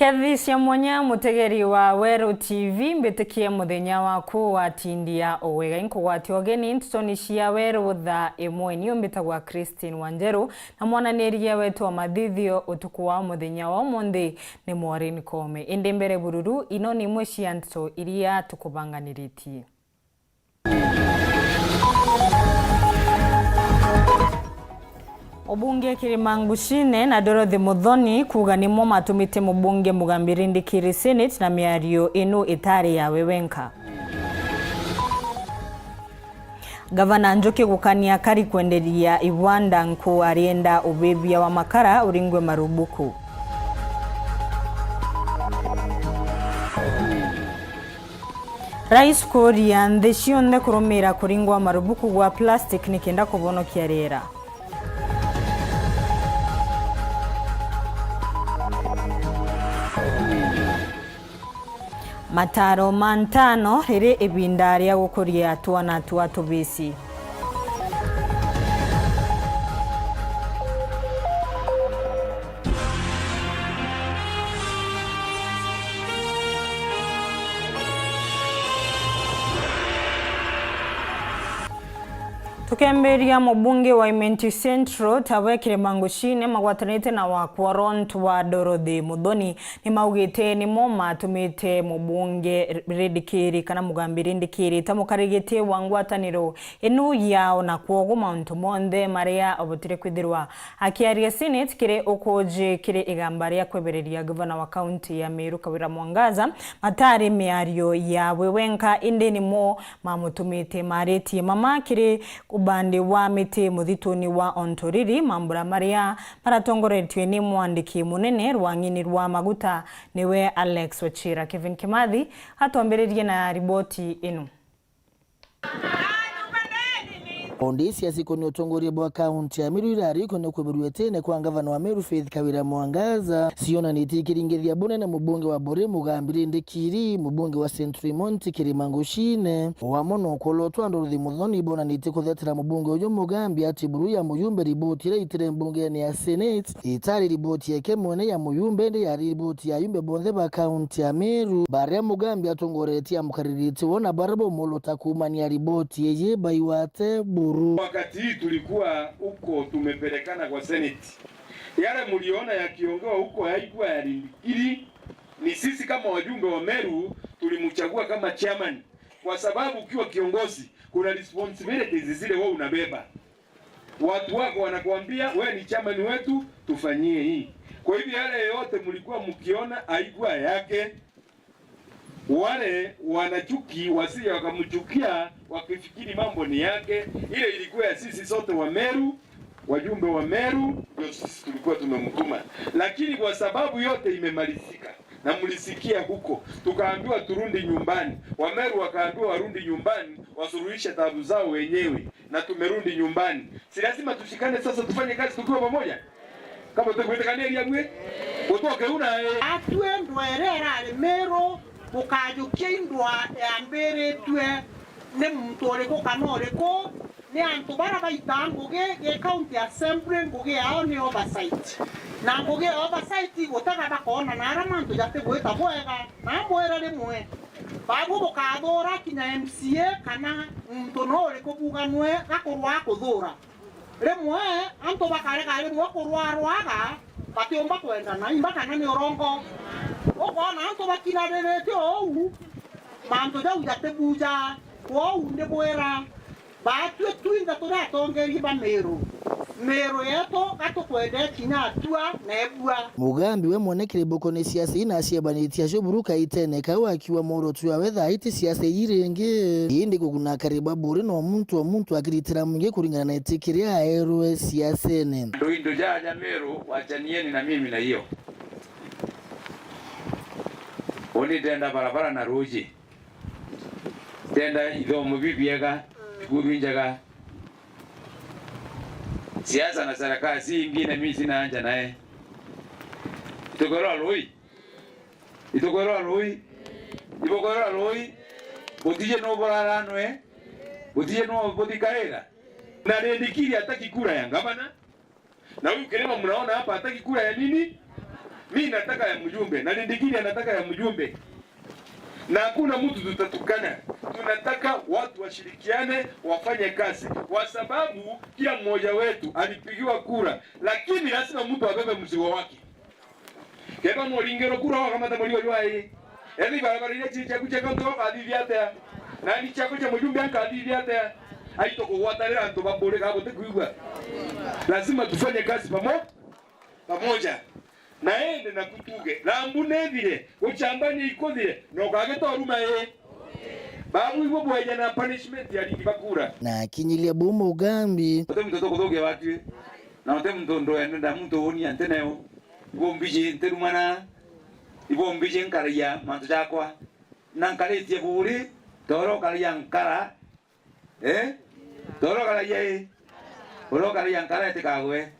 Kethisia mwanya mutegeri wa Weru TV mbetikie muthenya waku wa tindia owega inkugwati ogeni Nteto cia Weru Thaa Imwe niyo mbitagwa Christine Wanjeru na mwananiria wetu wa mathithio utuku wa muthenya wa umuthi ni Maureen Kome indi mbere bururu ino ni imwe cia Nteto iria tukubanganiritie. Obunge Kirimangushine na Dorothy Muthoni kuga nimo matumite mubunge Mugambirindi Kiri Senate na miario inu itari ya wewenka. Gavana Njoki gukania kari kwenderia Iwanda nku arienda ubebia wa makara uringwe marubuku. Rais Korea ndeshionde kurumira kuringwa marubuku gwa plastic nikenda kubonokia rera. Mataro mantano riri ibinda ria gukuria twana twa tubisi. Tukemberia mubunge wa Imwe Central Thaa Kirimangushine magwatanite na wakwarontu wa Dorothy Muthoni ni maugite ni mo matumite mubunge Redikiri kana Mugambirindi Kiri tamukarigite wangwataniro enu yao na kwogo mauntu monde maria obutire kwithirwa akiaria Senate kire okoje kire igamba ya kwebereria governor wa county ya Meru Kawira Mwangaza matari miario ya wewenka indi ni mo mamutumite mareti mama kire ubande wa mite muthituni wa Ontoriri mambura maria paratongoretwe ni mwandiki munene rwangini rwa maguta niwe Alex Wachira. Kevin Kimathi hatuambiririe na riboti inu. Ondisi asikoni utongoria bwa kaunti ya Meru irari kono kweberuetene kwa gavana wa Meru Faith Kawira Mwangaza siona nitikiringithia bune na mubunge wa Bore Mugambirindi Kiri mubunge wa Central Monti Kirimangushine wamono kolotwa Dorothy Muthoni bona nitikuthetera mubunge uyo Mugambi ati buru ya muyumbe riboti ira itire mbunge ni ya Senate itari riboti yake mwene ya muyumbe ndi ya riboti ya yumbe bonthe ba kaunti ya Meru baria Mugambi atongoretia mukaririti wona barabo molota kumania riboti yeye baiwate wakati hii tulikuwa huko tumepelekana kwa Senate. Yale mliona yakiongewa huko haikuwa yalindikiri. Ni sisi kama wajumbe wa Meru tulimchagua kama chairman. Kwa sababu ukiwa kiongozi kuna responsibilities zile wewe unabeba. Watu wako wanakuambia wewe ni chairman wetu tufanyie hii. Kwa hivyo yale yote mlikuwa mkiona haikuwa yake. Wale wanachuki wasije wakamchukia wakifikiri mambo ni yake. Ile ilikuwa ya sisi sote wa Meru, wajumbe wa Meru ndio sisi tulikuwa tumemtuma. Lakini kwa sababu yote imemalizika na mlisikia huko tukaambiwa turudi nyumbani. Wa Meru wakaambiwa warudi nyumbani wasuluhishe taabu zao wenyewe na tumerudi nyumbani. Si lazima tushikane sasa tufanye kazi tukiwa pamoja? Kama tukwendekania Imwe utoke una atwe ndwerera Meru bukajukia indwa ya mbere tue ne mtore ko kanore ko ne antu bara baitango ge county assembly ngoge ao ne oversight na ngoge oversight gotaka bakona na aramantu jate goeta boega na boera le mwe babu bukadora kinya MCA kana mtonore ko buganwe akorwa kodora le mwe antu bakare kare mwe korwa rwaga batiomba kwenda na imbaka na ni orongo okona antu bakirarerete ou manto da ujatebuja ou ndeboera batwe twinda turatongeri ba Meru yeto atokwende kinya atua na ebua Mugambi we monekire bokone siasa ina asiebanitia shoburuka iteneka wakiwa moro tuya wetha iti siasa yirenge indi kuguna kariba Bore no muntu akiritira munge kuringana na itikiria aerwe siasa ne ndo jaja Meru wachanieni na mimi na hiyo oni tenda barabara na roji tenda idhomo bibiega kubinjaga siasa na serikali si ingine mimi sina anja naye itogora loi botije no borara noe botije no bodikaera na Redikiri hataki kura ya gavana na huyu Kirema mnaona hapa hataki kura ya nini Mimi nataka ya mjumbe na Ndikiri anataka ya mjumbe. Na hakuna mtu tutatukana. Tunataka watu washirikiane, wafanye kazi. Kwa sababu kila mmoja wetu alipigiwa kura, lakini lazima mtu abebe mzigo wake. Keba molingero kura kama tamolio jwai. Yaani barabara ile chicha kucheka ndo kadiri hata. Na ni chako cha mjumbe akadiri hata. Haito kuwatalera ndo babole kabo tekuigwa. Lazima tufanye kazi pamoja. Naende na kutuge lambune vile uchambani ikodire nokage toruma babu ibo bwaja na punishment ya likibakura na kinyilia bomo ugambi ote mtoto kudoge watu na ote mtondo enda mtu oni anteneo bombije nterumana ibombije nkariya mantu jakwa nankaretie buri toro kariya nkara toro kariya oro kariya nkara etikagwe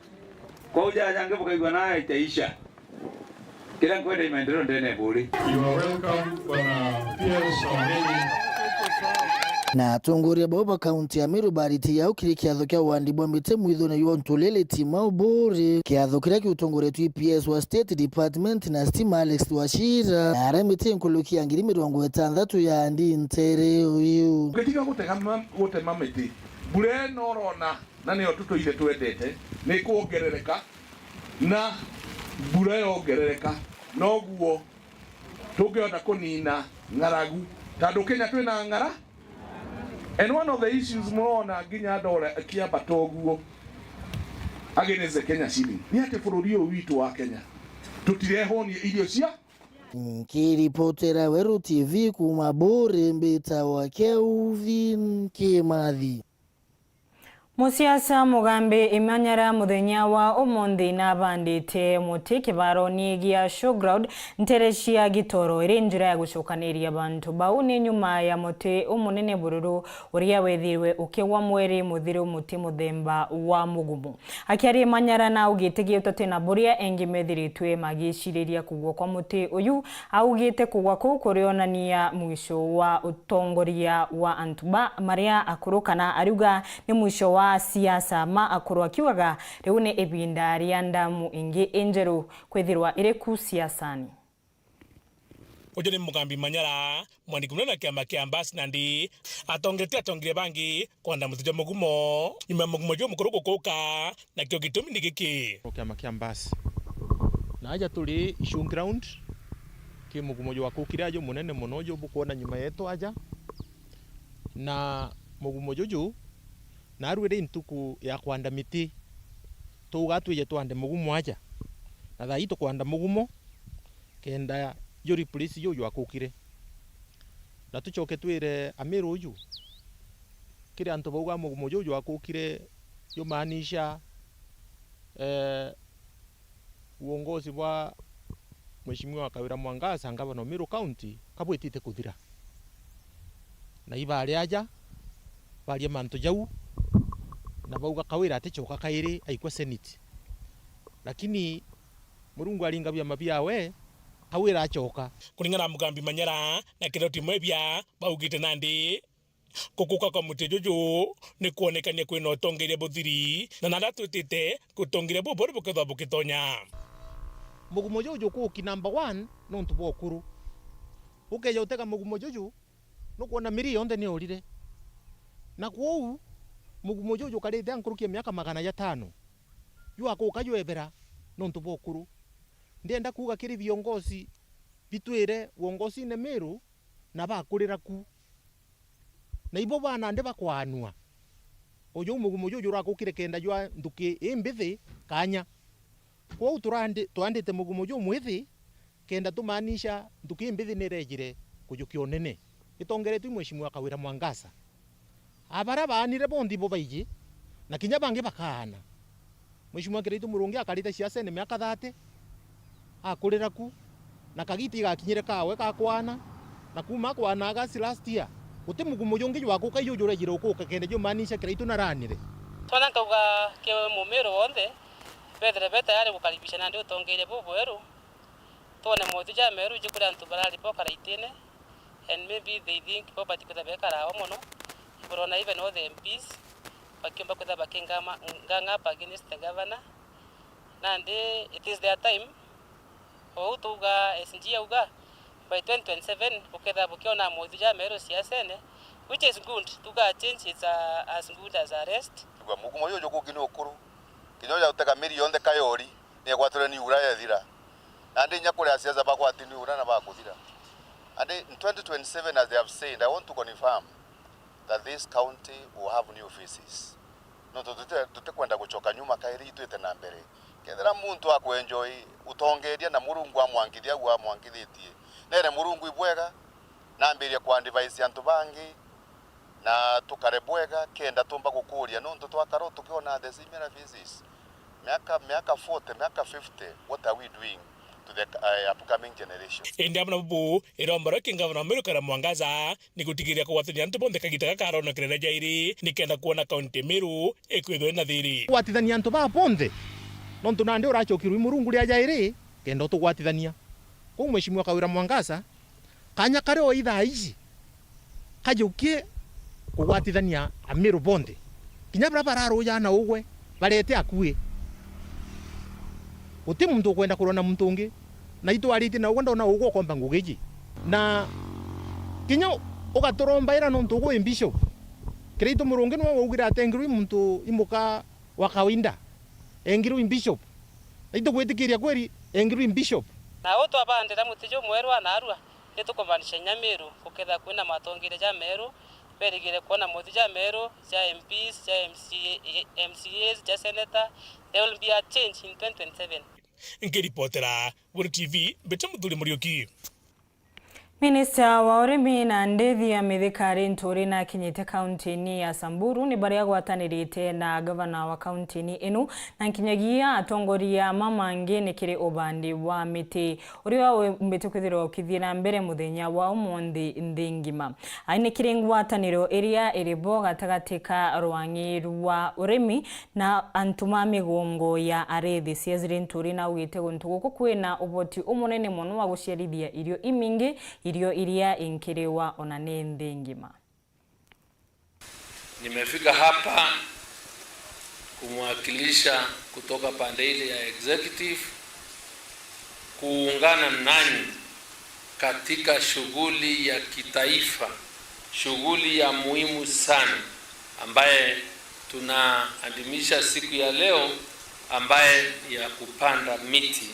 kwa uja jange bukaigwa na itaisha. You are welcome Bwana PS Ongeni. Na atongoria baba kaunti ya Meru bariti yao kiri kiatho kia wandibwa mite mwitho na yuwa ntulele tima ubore kiatho kira ki utongore tu PS wa State Department na Stima Alex Washira na aramite nkuluki ya ngiri 60 ya andi ntere uyu Ketika gote mamete bure norona na ne otuto ile twendete ni kuongerereka na bure yongerereka noguo tungiona kunina ngaragu tandu Kenya twina ngara. And one of the issues mona ginya dole akiamba toguo ageneze Kenya shilling ni ati bururi uyu witu wa Kenya tutirehonie irio cia Kiripotera Weru TV kuma bore mbeta wa Kelvin Kimathi. Musiasa mugambe imanyara muthenya wa umuthi na bandite muti kibaroni gia showground ntereshia gitoro iri njira ya gucukaniria bantu bau ni nyuma ya muti umunene bururu uria wethirwe ukiwa mweri muthiru muti muthemba wa mugumu akiari imanyara na ugitigie utate na buria engi methiritwe magiciriria kugwa kwa muti uyu augite kugwa ku kurionania mwisho wa utongoria wa antuba maria akurukana ariuga ni mwisho wa siasa ma akuru akiwaga reune ebinda ria ndamu ingi enjeru kwethirwa ire ku siasani. Ujeni mugambi manyara mwandiki munene kiama kia Ambassador atongire bangi kwanda mutuja mugumo nyuma mugumo jo mukuru gukuka na kyo gitumi ni giki kiama kia Ambassador na aja tuli showground ki mugumo jo wakukira jo munene munojo bukuona nyuma yetu aja na mugumo jojo na arwire intuku ya kwanda miti tugatwije twande mugumo aja na thaito kwanda mugumo kenda yo replace yo yakukire na tuchoke twire Amiru uyu kire antu bauga mugumo yo yakukire yo maanisha uongozi wa Mheshimiwa Kawira Mwangasa ngavana Meru County kabwetite kuthira na ibale aja bali mantu jau na bauga Kawira atechoka kairi aikwa senate lakini Murungu alingabya mabia we Kawira achoka kulingana mugambi manyara na kiroti mwebya baugite nandi kukuka kwa mutejojo ni kuonekania kwina utongeria buthiri na naratutite kutongeria bubori buketha bukitonya mugumo jojo kuki number 1 no ntubo okuru ukeja uteka mugumo jojo no kuona miri yonde ni orire na kwou mugumo jojo kalete ankurukia miaka 500 yu akuka yoebera no ntubo okuru ndienda kuga kiri viongozi bitwire uongozi ne Meru na bakurira ku na ibo bana nde bakwanua ojo mugumo jojo rakukire kenda jwa nduki imbithi kanya kwa twandite mugumo jo mwithi kenda tumanisha nduki imbithi nerejire kujukio nene itongere tu Mheshimiwa Kawira Mwangasa abara banire bondi bo baiji na kinya bange bakana Mheshimiwa Kirito Murungi akalita siasa ne miaka 30 akurira ku na kagiti gakinyire kawe kakwana na kuma kwana agasi last year uti mugumo jongi wako kayujure jiro ko kende jo manisha Kirito naranire twana kauga ke mumero wonde beta yale kukaribisha na ndio tongere bobo Weru tone motu ja Meru jikura antu barali boka raitene and maybe they think property kuta bekara omono corona even all the MPs bakimba kuta bakengama nganga against the governor and it is their time o tuga SNG uga by 2027 uketha bukiona mothija Meru siasene, which is good. Tuga change is as good as arrest. Tuga mugumo yoyo kugini okuru kinyoya uteka milioni kayori ni gwatore ni uraya thira ande nyakure asiaza bakwati ni urana bakuthira ande in 2027 as they have said, I want to confirm that this county will have new offices. No tutakwenda kuchoka nyuma kairi twete na mbere kethera muntu akwenjoy utongeria na murungu amwangithia gwa mwangithitie nere murungu ibwega na mbiria kwa device antu bangi na tukarebwega kenda tumba gukuria no ntu twakaro tukiona the similar offices miaka 40 miaka 50. What are we doing to the upcoming generation? India mnabu irombara kingavana Meru kara mwangaza ni gutigiria kuwatithania antu bonthe kagita karona kirera jairi nikenda kuona kaunti Meru ekwithwe na thiri kuwatithania antu ba bonthe nontu nandi urachokirwe murungu ria jairi kenda tugwatithania ko mweshimwa kawira mwangaza kanya kare o ithaa ici kajukie kugwatithania Meru bonthe kinya barabara roja na ugwe barete akue uti muntu kwenda kurona muntu ungi na itwarite na uganda na ugwo komba ngugiji na kinya ugatoromba ira nontu ugwe bishop kirito murungi no ugira atengirwe muntu imuka wa kawinda engirwe bishop ito gwetikiria kweri engirwe bishop na oto abandira mutijo mweru anarua nitukomanisha Nyameru uketha kwina matongire ja Meru berigire kuona motija Meru ja MPs ja MCAs ja senator. There will be a change in 2027. Ngiripotera Weru TV Betamudhuri Murioki. Minista wa urimi na ndethi ya mithikari nturi na kinyite kaunti-ini ya Samburu ni baria gwatanirite na gavana wa kaunti-ini inu na nkinyagia atongoria mamangi nikiri ubandi wa miti uri wa mbete kwithirwa ukithira mbere muthenya wa umuthi nthingima aini kiri ngwataniro iria iribo gatagati ka rwangi rwa urimi na antuma migongo ya arethi ciazire nturi na ugite guntu guku kwina uboti umunene muno wa guciarithia irio imingi irio iria inkirewa onane nthingima. Nimefika hapa kumwakilisha kutoka pande ile ya executive kuungana nanyi katika shughuli ya kitaifa, shughuli ya muhimu sana ambaye tunaadhimisha siku ya leo ambaye ya kupanda miti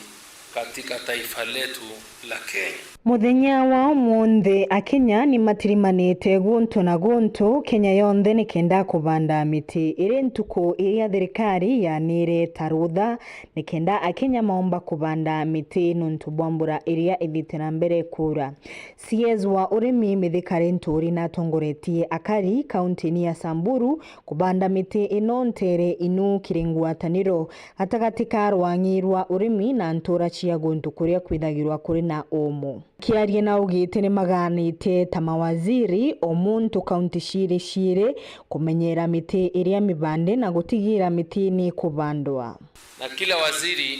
katika taifa letu la Kenya. Muthenya wa umuthi Akenya ni matirimanite guntu na guntu Kenya yonthe ni kenda kubanda miti iri ntuku iria thirikari yanire tarutha ni kenda Akenya maomba kubanda miti nuntu bwambura iria ithitira mbere kura. CS wa urimi mithikari nturi na tongoretie akari kaunti-ini ya Samburu kubanda miti ino ntere inu kiringwataniro gatagati ka rwangi rwa urimi na ntura cia guntu kuria kwithagirwa kuri na umu. Kiarie na ugite ni maganite ta mawaziri o muntu kaunti shire kumenyera miti iria mibande na gutigira miti ni kubandwa. Na kila waziri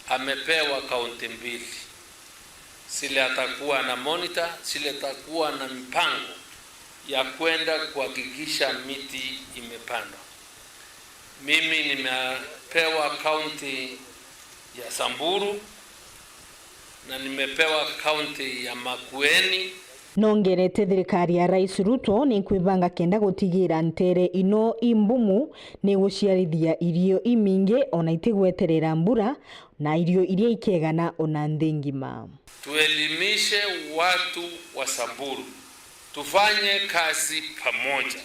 amepewa kaunti mbili. Sile atakuwa na monitor, sile atakuwa na mpango ya kwenda kuhakikisha miti imepandwa. Mimi nimepewa kaunti ya Samburu na nimepewa kaunti ya Makueni. Nongerete thirikari ya Rais Ruto ni kwibanga kenda gutigira ntere ino imbumu ni guciarithia irio iminge ona itigweterera mbura na irio iria ikegana ona nthingima. Tuelimishe watu wa Samburu, tufanye kazi pamoja,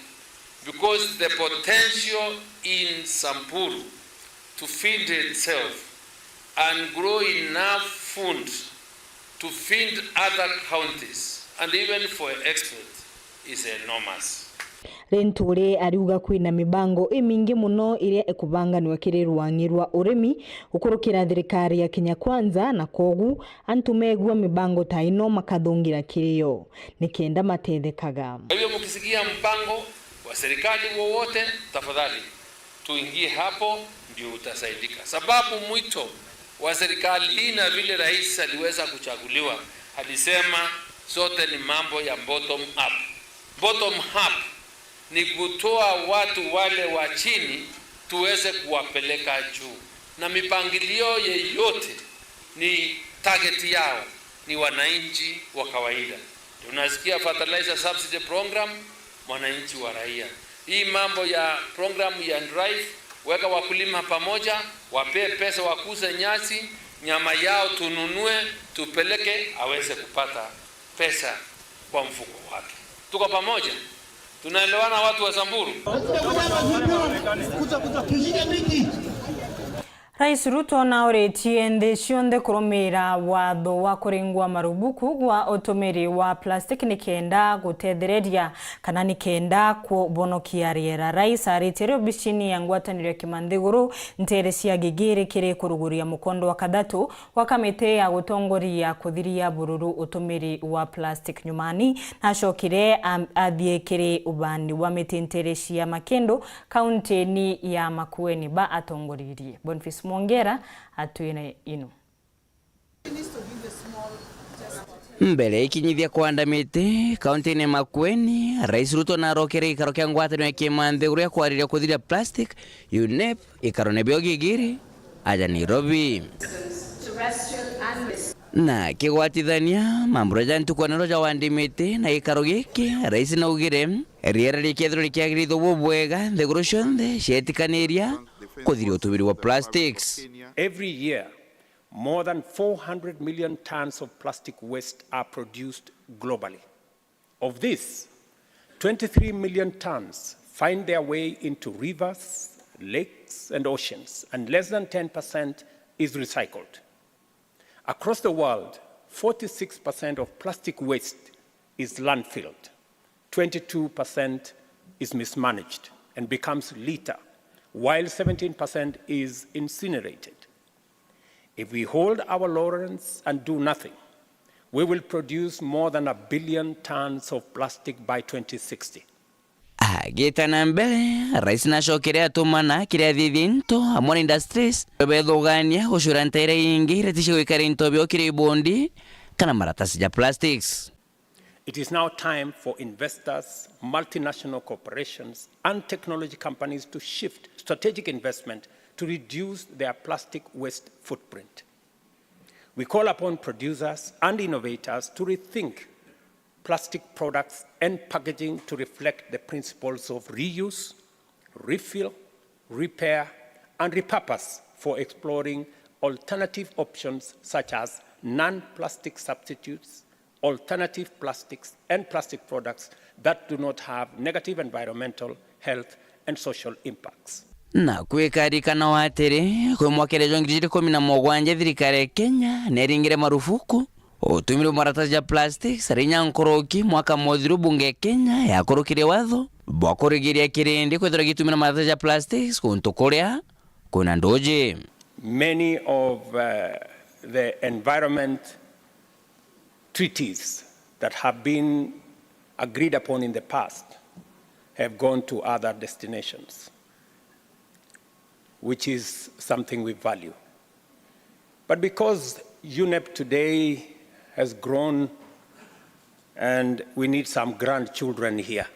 because the potential in Samburu to feed itself and grow enough food to feed other counties and even for export is enormous. Rentore ariuga kwina mibango imingi muno iria ekubanganwa kiri rwangi rwa urimi ukurukira thirikari ya Kenya Kwanza na kogu antumegwa mibango taino makathungira kiriyo nikenda matethekaga. Hivyo mkisikia mpango wa serikali wowote, tafadhali tuingie hapo ndio utasaidika, sababu mwito wa serikali hii na vile rais aliweza kuchaguliwa alisema zote ni mambo ya bottom up. Bottom up ni kutoa watu wale wa chini tuweze kuwapeleka juu, na mipangilio yeyote ni target yao ni wananchi wa kawaida. Tunasikia fertilizer subsidy program, wananchi wa raia. Hii mambo ya program ya drive, weka wakulima pamoja, wapee pesa wakuze nyasi, nyama yao tununue, tupeleke aweze kupata pesa kwa mfuko wake. Tuko pamoja. Tunaelewana watu wa Samburu. Rais Ruto na oretie nthi cionthe kurumira watho wa kuringwa marubuku gwa utumiri wa plastic ni kenda gutethereria kana ni kenda kubonokia riera. Rais aritere obicini ya ngwataniro ya Kimanthiguru ntere cia gigiri kiri kuruguria mukondo wa kathatu wa kamite ya gutongoria kuthiria bururu utumiri wa plastic nyumani na cokire athie kiri ubandi wa mitintere cia Makendo kaunti ni ya Makueni ba atongoririe. Boniface Mwongera atuine ino. Mbele ikinyithia kuanda miti kaunti ni Makueni, Rais Ruto na rokere ikaro kia ngwataniro ya Kimanthiguru ya kwariria kuthiria plastic UNEP ikarone biogigiri aja Nairobi na kigwatithania mambura ja ntukwaniro ja wandi miti na ikaro giki. Rais na ugire riera rikethiro rikiagirithwo bubwega nthiguru cionthe cietikaniria kuthiria utumiri wa plastics. Every year, more than 400 million tons of plastic waste are produced globally. Of this, 23 million tons find their way into rivers, lakes, and oceans, and less than 10% is recycled. Across the world, 46% of plastic waste is landfilled, 22% is mismanaged and becomes litter, while 17% is incinerated. If we hold our laurels and do nothing, we will produce more than 1 billion tons of plastic by 2060. Agita na mbele, Rais na shokere atumana kiria thithinto amona industries bethugania gucura ntaire ingi retishe gwikara into bio kiri bondi kana maratasi ja plastics. It is now time for investors, multinational corporations, and technology companies to shift strategic investment to reduce their plastic waste footprint. We call upon producers and innovators to rethink plastic products and packaging to reflect the principles of reuse, refill, repair, and repurpose for exploring alternative options such as non-plastic substitutes, alternative plastics, and plastic products that do not have negative environmental, health, and social impacts. Na kwikarikana watiri kwi mwakerejo 2017 thirikari ya Kenya neringire marufuku utumire maratasi ja plastics rinya nkoroki mwaka mothiru bunge Kenya yakorokire watho bwa kurigiria kirindi kwithira gitumira maratasi ja plastics kuntu kuria kuna ndoje. Many of the environment treaties that have been agreed upon in the past have gone to other destinations, which is something we value. But because UNEP today has grown and we need some grandchildren here,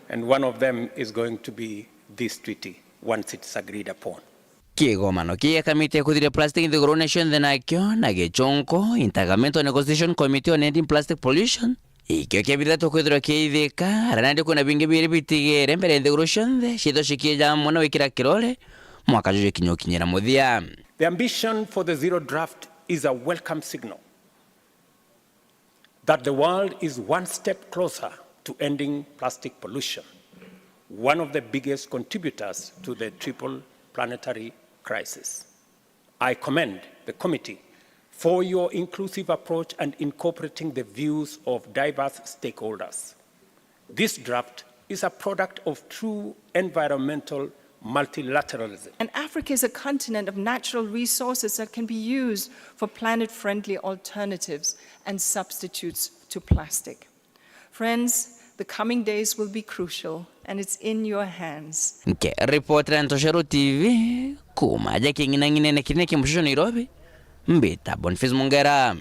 and one of them is going to be this treaty once it's agreed upon. Kigomano kia kamite kuthiria plastic thiguru nation thenakio na gichonko Intergovernmental Negotiation Committee on Ending Plastic Pollution ikio kiabithatu kwithirwa kiithika aranandi kuna bingi biri bitigere mbere thiguru cionthe citho cikija mwana wikira kirore mwaka juju kinyokinyira muthia. The ambition for the zero draft is a welcome signal that the world is one step closer to ending plastic pollution, one of the biggest contributors to the triple planetary crisis. I commend the committee for your inclusive approach and incorporating the views of diverse stakeholders. This draft is a product of true environmental multilateralism. And Africa is a continent of natural resources that can be used for planet-friendly alternatives and substitutes to plastic. Friends, the coming days will be crucial, and it's in your hands. Nke reporter Nteto TV kumaja kingina ngine kine kimusho Nairobi mbita Boniface Mwongera.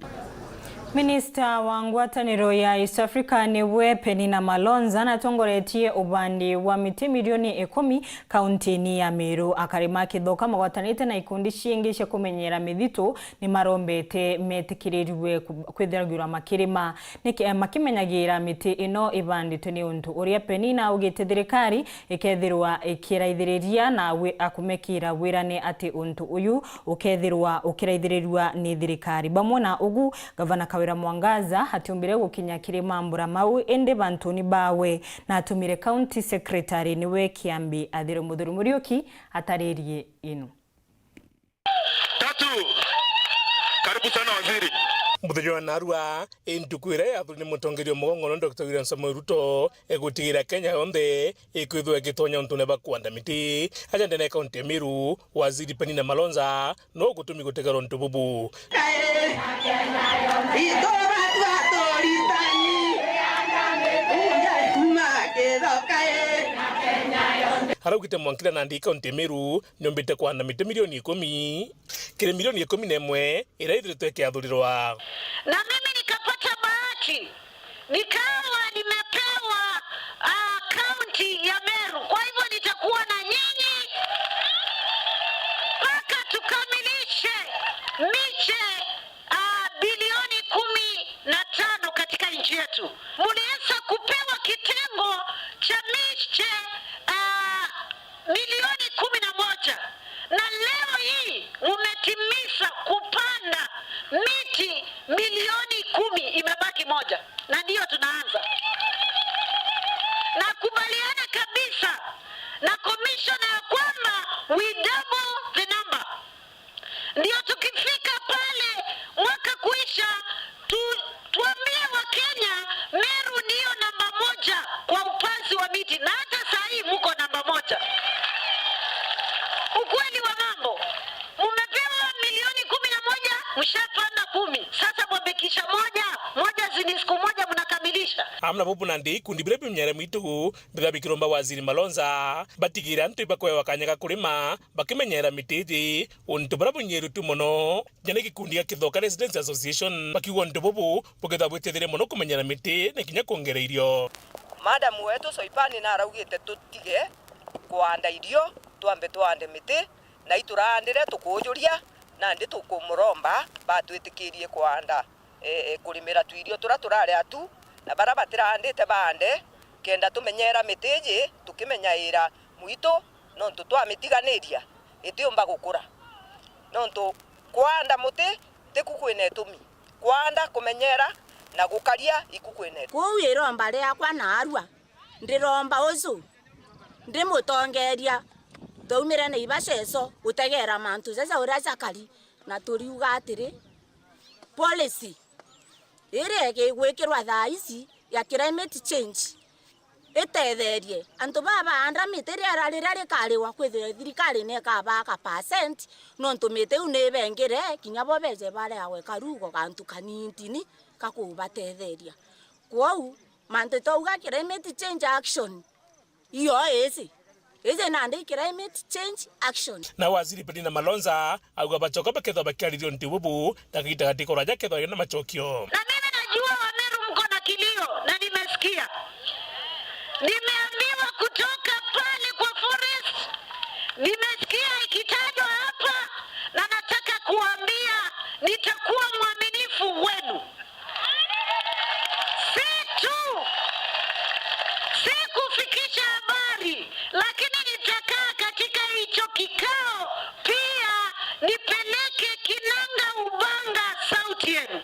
Minista wa ngwataniro ya East Africa niwe Penina Malonza natongoretie ubandi wa miti milioni 10 kaunti ya Meru akarima kithoka magwatanite na ikundi shingi cia kumenyera mithito ni marombete metikiriwe kwithiragura makirima niki makimenyagira miti ino ibanditwe ni untu uria Penina ugite thirikari ikethirwa ikiraithiriria na akumekira wirane ati untu uyu ukethirwa ukiraithiriria ni thirikari bamwe na ugu gavana Wera Mwangaza hatumbire gukinya kirima mbura mau ende bantuni bawe na atumire county secretary niwe Kiambi Athire Muthuru Murioki ataririe inu. Tatu. Karibu sana waziri. Muthenya wa narua intukwire athuni mutongerio mugongo Dr. William Samoei Ruto egutigira Kenya yonde ikwithwe gitonya untune bakwanda miti ajande na county ya Meru waziri Penina Malonza no gutumi gutegera untu bubu Haraugite mwankira na ndika county ya Meru nyombete kwanda miti milioni 10 kile milioni 11 iraithirite kiathurirwa na mimi nikapata bahati nikawa nimepewa kaunti ya Meru, kwa hivyo nitakuwa na nyinyi mpaka tukamilishe miche bilioni 15 katika nchi yetu. Mliweza kupewa kitengo cha miche milioni 11 na leo hii umetimiza kupanda miti milioni 10, imebaki moja na ndio tunaanza. Nakubaliana kabisa na commissioner ya kwamba we double the number. Ndio tukifika pale mwaka kuisha tuambie wa Kenya Meru ndio namba 1 kwa upanzi wa miti na hata saa hii mko namba 1. Ukweli wa mambo, umepewa milioni 11, mshapanda 10. Sasa mwabekisha moja zini siku moja mnakamilisha. Amna bubu nandi kundi bire bimnyere mwitu ndabikiromba waziri Malonza batigira ntu ibakwe wakanyaga kurima bakimenyera mitiji untu bara bunyeru tu mono nyane gikundi ya Kithoka Residents Association bakiwa ntu bubu buketha bwetethire mono kumenyera miti na kinya kuongera irio. Madam wetu Soipani na araugite tutige kwanda irio twambe twande miti na iturandire tukujuria na ndi tukumuromba batwitikirie kwanda kurimira twirio turare atu na bara batirandite bande kenda tumenyera mitiji tukimenyaira mwito nontu twamitiganiria itiumba gukura nontu kwanda muti tikukwine tumi kwanda kumenyera na gukaria ikukwine kuwiromba riakwa na arua ndiromba uzu ndimutongeria taumire na ibaceco utegera mantu sasa uracakari na turiuga atiri policy ire gwikirwa thaa ici ya climate change itetherie antu baba anda mitiri ararira rikariwa kwithira thirikari ne kabaka percent nontu mite une bengire kinya bo beje bare awe karugo kantu kanintini kakubatetheria kwau mantu touga climate change action iyo eze nandi climate change action. Na waziri Penina Malonza auga bachoka baketho bakiaririo nti bubu takita katika raja ketho yana machokio. Na mimi najua Wameru mko na kilio na nimesikia. Nimeambiwa kutoka pale kwa forest. Nimesikia ikitajwa hapa na nataka kuambia nitakuwa mwaminifu wenu. Si kufikisha habari, lakini nitakaa katika hicho kikao pia nipeleke kinanga ubanga sauti yenu.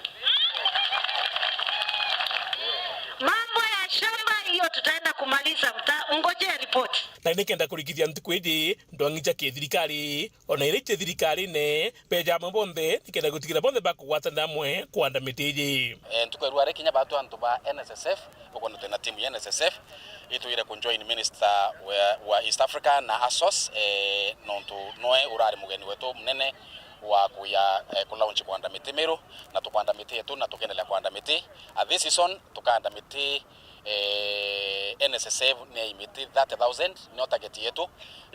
Mambo ya shamba hiyo tutaenda kumaliza, ngojea ripoti. Na nikenda kurigithia ntukwiji ndwangicha kithirikari ona irite thirikari ne peja mabonde nikenda gutigira bonde bakugwatana mwe kwanda mitiji ntukwerwa ari kinya batu antu ba NSSF boko na timu ya NSSF ituire kunjoin minister wa East Africa na ASOS nontu noe urari mugeni wetu mnene wa kuya kulaunchi kwanda miti Meru na tukwanda miti yetu na tukendelea kwanda miti this season tukanda miti NSSF ne imiti 30,000 no target yetu.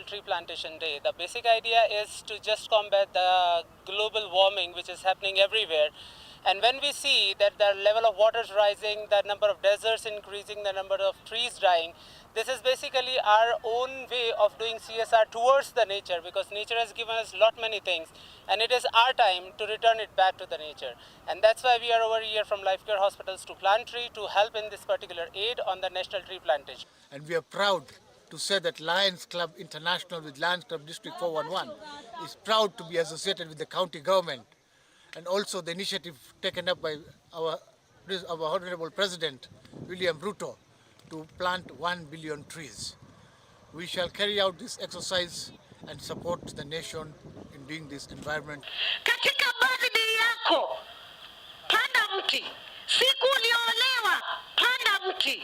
Tree plantation day. The basic idea is to just combat the global warming which is happening everywhere And when we see that the level of water is rising, the number of deserts increasing, the number of trees dying, this is basically our own way of doing CSR towards the nature, because nature has given us many things, and it is our time to return it back to the nature. And that's why we are over here from Life Care Hospitals to plant tree to help in this particular aid on the national tree plantation. And we are proud to say that Lions Club International with Lions Club District 411 is proud to be associated with the county government, and also the initiative taken up by our Honorable President, William Ruto, to plant 1 billion trees. We shall carry out this exercise and support the nation in doing this environment. Katika birthday yako, panda mti. Siku uliolewa, panda mti.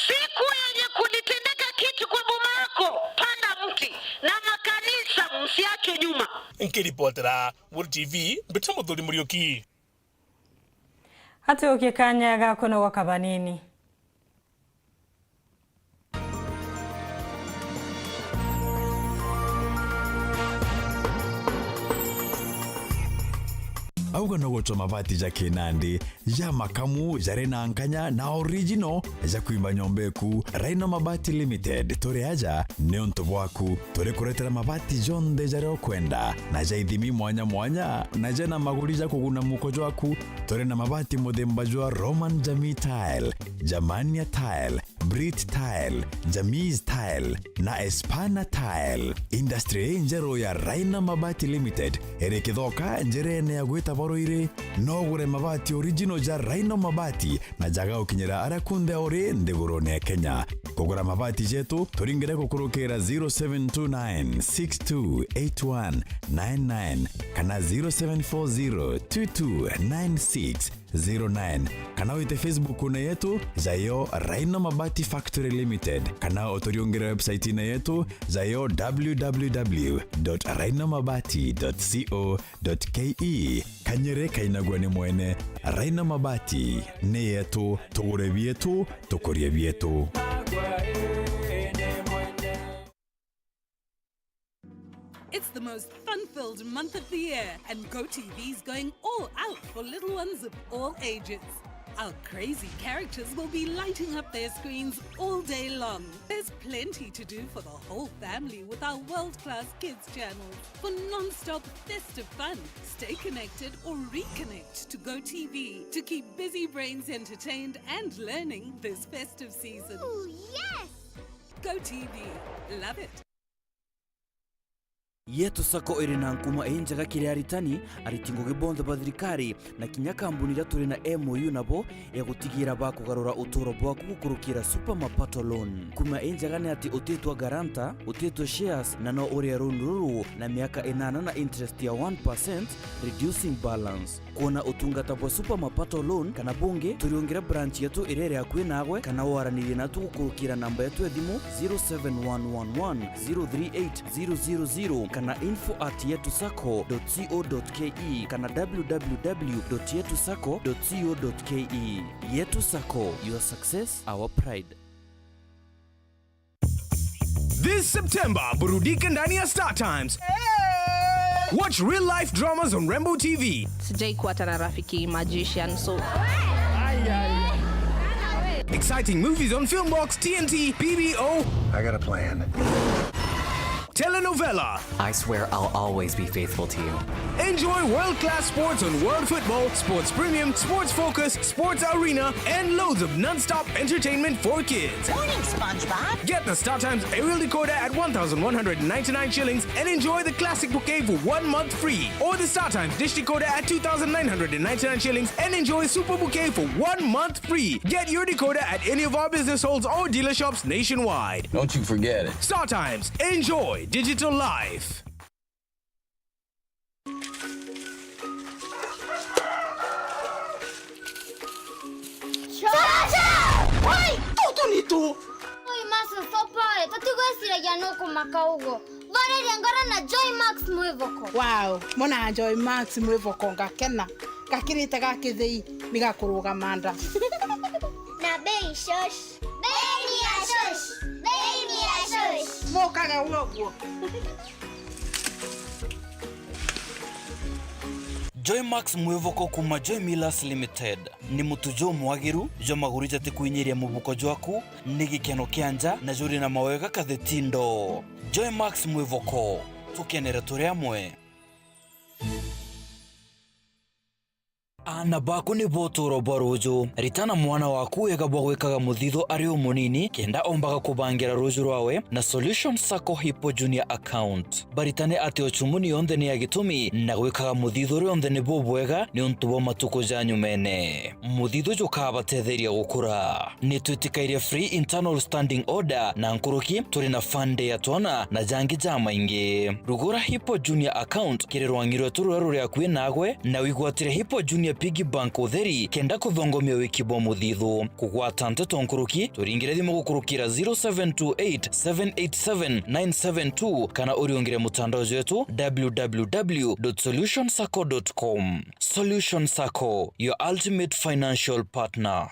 Siku yenye kulitendeka kitu kwa boma yako, panda mti. Na makanisa msiachwe nyuma. Nkiripotera Weru TV mbeta muthuri Muriuki. Hata ukikanyaga kono wakabanini. Auga no gocho mabati ja Kinandi ya makamu jare na nkanya na original ja kuimba nyombeku Raino Mabati Limited tore aja neonto bwaku tore kuretera mabati jonde jare okwenda na ja ithimi mwanya na ja na maguri ja kuguna mukojo waku tore na mabati modemba jwa Roman Jamii Tile, Jamania Tile, Brit Tile, Jamiz Tile na Espana Tile. Industry njero ya Raino Mabati Limited erekithoka njerene ya gwita boroire no gure mabati original ja Raino Mabati na jaga ukinyera arakunde ore ndegorone Kenya. Kugura mabati jetu turingire kukurukira 0729628199 kana 0740229609 kana uite Facebook na yetu zayo Raino Mabati Factory Limited kana otoriongera website na yetu zayo www.rainomabati.co.ke kanyere kainagwa ni mwene Raino Mabati ne yetu tugure bietu tukorie bietu. It's the most fun-filled month of the year, and GoTV's going all out for little ones of all ages. Our crazy characters will be lighting up their screens all day long. There's plenty to do for the whole family with our world-class kids channels. For non-stop festive fun, stay connected or reconnect to GoTV to keep busy brains entertained and learning this festive season. Ooh, yes! GoTV. Love it. Yetu sako irina nkuma enjaga kiriaritani aritingo gibonde badrikari na kinya kambuni raturi na MOU nabo ya gutigira bakugarura utoro bwaku gukurukira super mapato loan kuma enjaga ne ati utetwa garanta utetwa shares na no uri runuru na miaka 8 na interest ya 1% reducing balance kona utungata bwa super mapato loan kana bunge turiongera branch yetu irere akwe nagwe kana waranire natu gukurukira namba yetu edimu 07111038000 kana info@yetusako.co.ke kana www.yetusako.co.ke. Yetu Sako, your success, our pride. This September, burudika ndani ya Star Times. Watch real life dramas on Rainbow TV. Sijai kuwa tana rafiki magician, so Exciting movies on Filmbox, TNT, PBO. I got a plan. Telenovela. I swear I'll always be faithful to you. Enjoy world-class sports on World Football, Sports Premium, Sports Focus, Sports Arena, and loads of non-stop entertainment for kids. Morning, SpongeBob. Get the StarTimes aerial decoder at 1,199 shillings and enjoy the classic bouquet for 1 month free. Or the StarTimes dish decoder at 2,999 shillings and enjoy super bouquet for 1 month free. Get your decoder at any of our business halls or dealer shops nationwide. Don't you forget it. StarTimes. Enjoy digital life. Oi, masa sopa, tatigo esira ya no kumakaugo. Vale riangara na Joy Max mwevoko. Wow, mona Joy Max mwevoko ngakena. Gakirite gakithei nigakuruga manda. Na bei shosh. Bei ni ya shosh. Bei ni ya shosh. Mokaga uoguo. Joymax mwevoko kuma Joy Millers Limited ni mutujo mwagiru jo magurija tikuinyiria mubuko jwaku ni gikeno kianja na juri na mawega kathetindo. Joymax mwevoko tukenera turi amwe. Ana baku ni botoro barojo ritana mwana waku egabwa gwikaga muthitho ari umunini kenda ombaga kubangira rojo rwawe na Solution Sacco Hippo Junior account baritane ati ochumuni yonde ni agitumi na gwikaga muthitho yonde ni bobwega ni untubo matuko janyu mene muthitho jukaba tetheria gukura ni twitikaire free internal standing order na nkuruki turi na fund ya twana na jangi jama ingi rugura Hippo Junior account kirerwangirwe tururu ya kwinagwe na wigwatire Hippo Junior Piggy Bank utheri kenda kuthongomia wikibo muthithu kugwata Nteto nkuruki turingire thimo gukurukira 0728787972 kana uriongire mutandao wetu www.solutionsacco.com. Solution Sacco, your ultimate financial partner.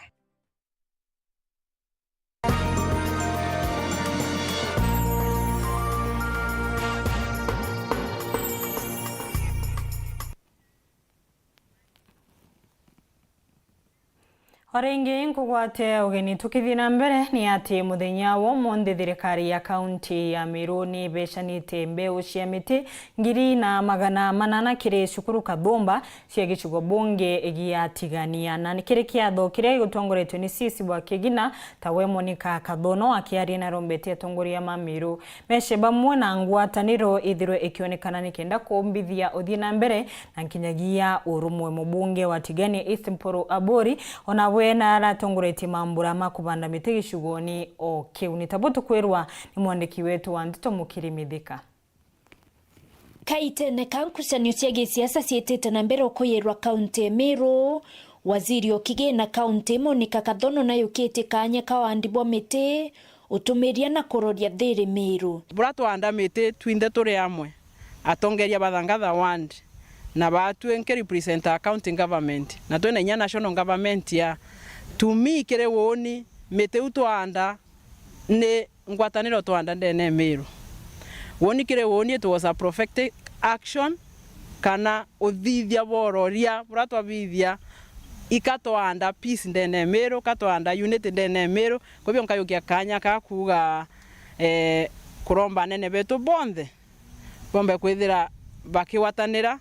Orengi nkugwate ugeni tukithina mbere ni ati muthenya wo monde thirikari ya kaunti ya Meru ni beshanite mbeu cia miti ngiri na magana manana kiri cukuru Kathumba cia gicugo bunge giatigania na nikiri kiatho kire gutongoretwe ni sisi bwa kigina tawe Monica Kathono akiari na rombete atongoria ma Meru meshe bamwe na ngwataniro ithirwe ikionekana nikenda kumbithia uthina mbere na nkinyagia urumwe mubunge wa Tigania East Mporo Abori ona na aratongoreti mambura makubanda miti gicugoni o kiuni tabutu kwerwa ni mwandiki wetu wa Nteto Mukirimithika. Kaite ne kankusanyo cia gisiasa cietete na mbere okuyerwa kaunti ya Meru waziri okigena kaunti Monica Kathono na yukite kanya kawandibwa miti utumiria na kororia thiri Meru burato anda miti twinde turi amwe atongeria bathangatha ward na batu enke represent county government na twene nya national government ya tumi kire woni mete utwanda ne ngwataniro twanda ndene Meru woni kire woni it was a prophetic action kana uthithia bororia buratwa bithia ikatwanda peace ndene Meru katwanda unity ndene Meru kobyo nkayukia kanya ka kuga kuromba nene betu bonde bombe kwithira bakiwatanira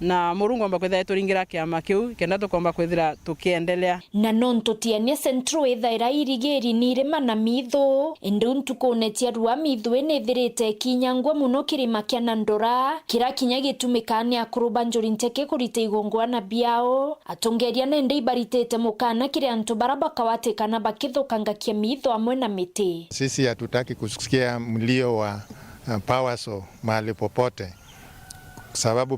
na murungu amba kwethira turingira kiama kiu kenda tukomba kwethira tukiendelea na nonto tiania centro ethaira irigeri nire mana mitho enduntu konetia ruwa mitho enethirite kinyangwa muno kirima kia Nandora kira kinya gitumikane akuruba njuri nteke kurite igongwana biao atongeria nende ibaritete mukana kire antu baraba kawate kana bakithukanga kia mitho amwe na miti. Sisi hatutaki kusikia mlio wa powerso mahali popote. Sababu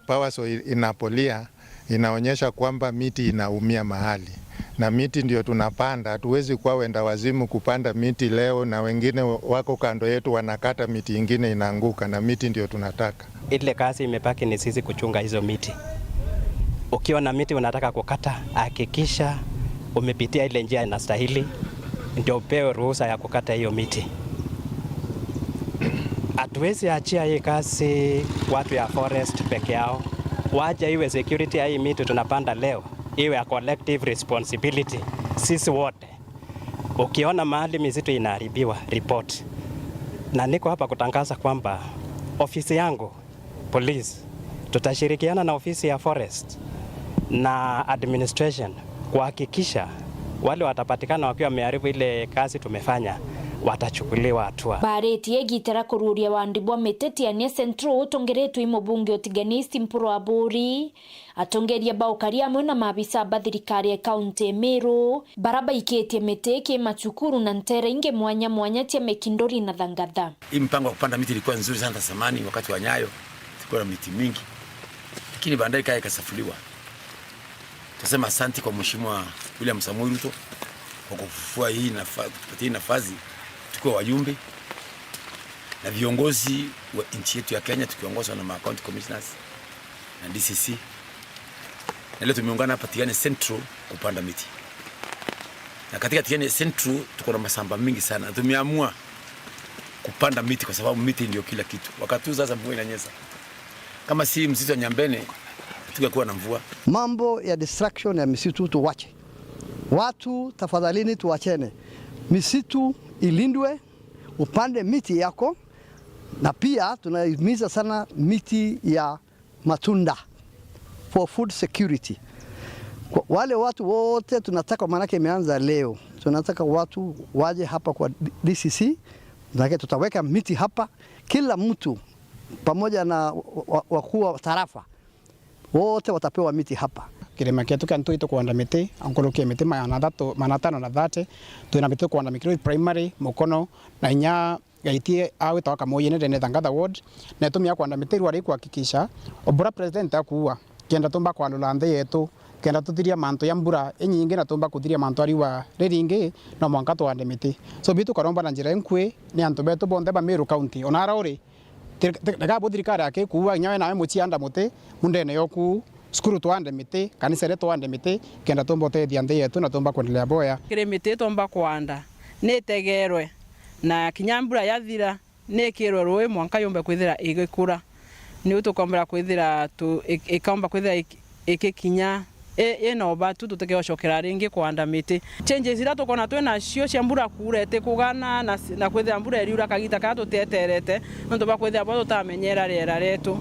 powerso inapolia inaonyesha kwamba miti inaumia mahali na miti ndio tunapanda. Hatuwezi kuwa wenda wazimu kupanda miti leo na wengine wako kando yetu wanakata miti ingine inaanguka, na miti ndio tunataka. Ile kazi imebaki ni sisi kuchunga hizo miti. Ukiwa na miti unataka kukata, hakikisha umepitia ile njia inastahili ndio upewe ruhusa ya kukata hiyo miti. Hatuwezi achia hii kazi watu ya forest peke yao. Waje iwe security ya hii miti tunapanda leo, iwe a collective responsibility sisi wote. Ukiona mahali misitu inaharibiwa, report. Na niko hapa kutangaza kwamba ofisi yangu police tutashirikiana na ofisi ya forest na administration kuhakikisha wale watapatikana wakiwa wameharibu ile kazi tumefanya watachukuliwa hatua. Bareti egitera kururia wandibwa meteti ania centro utongeretwe imubunge otigania East Mporo Abori atongeria baukaria amwe na maabisa bathirikari ya kaunti Meru baraba iketie meteke machukuru na ntere inge mwanya tia Mekindori na Thangatha. Hii mpango wa kupanda miti ilikuwa nzuri sana zamani wakati wa Nyayo, tulikuwa na miti mingi, lakini baadaye kaya ikasafuliwa. Tunasema asante kwa Mheshimiwa William Samoei Ruto kwa kufufua hii nafasi tukiwa wajumbe na viongozi wa nchi yetu ya Kenya tukiongozwa na county commissioners na DCC. Na leo tumeungana hapa Tigania Central kupanda miti. Na katika Tigania Central tuko na masamba mingi sana. Tumeamua kupanda miti kwa sababu miti ndio kila kitu. Wakati sasa mvua inanyesha. Kama si msitu wa Nyambene tukikuwa na mvua. Mambo ya destruction ya misitu tuwache. Watu tafadhalini tuwachene. Misitu ilindwe, upande miti yako, na pia tunahimiza sana miti ya matunda for food security. Wale watu wote tunataka, maanake imeanza leo, tunataka watu waje hapa kwa DCC, maanake tutaweka miti hapa, kila mtu pamoja na wakuu wa tarafa wote watapewa miti hapa. Kirema kietu kan tuito kuanda miti ankolokia miti manatano na 30 tuina miti kuanda mikro primary mukono na inya gaitie awe tawaka moyene dene Thangatha ward na tumia kuanda miti rwari kuhakikisha obura president akuwa kenda tumba kwandula nthe yetu kenda tuthiria manto ya mbura enyingi na tumba kuthiria manto ariwa riringi na mwanka tuande miti so bitu karomba na njira enkwe ni antu betu bonde ba Meru county onara uri daga bodirikara yake kuwa nyawe nawe muchianda muti mundene yoku skuru tuande miti kanisa letu tuande miti kenda tumba teithia nthe yetu na tumba kwendelea boya kire miti tumba kwanda nitegerwe na kinyambura yathira nikirwe rui mwanka yombe kwithira igikura ni utukombera kwithira tu ikaomba kwithira ikikinya eno batu tuteke oshokera ringi kwanda miti changes ira tukona twena cio cia mbura kurete kugana na kwithira mbura eriura kagita ka tuteterete nto bakwithira bo tutamenyera riera retu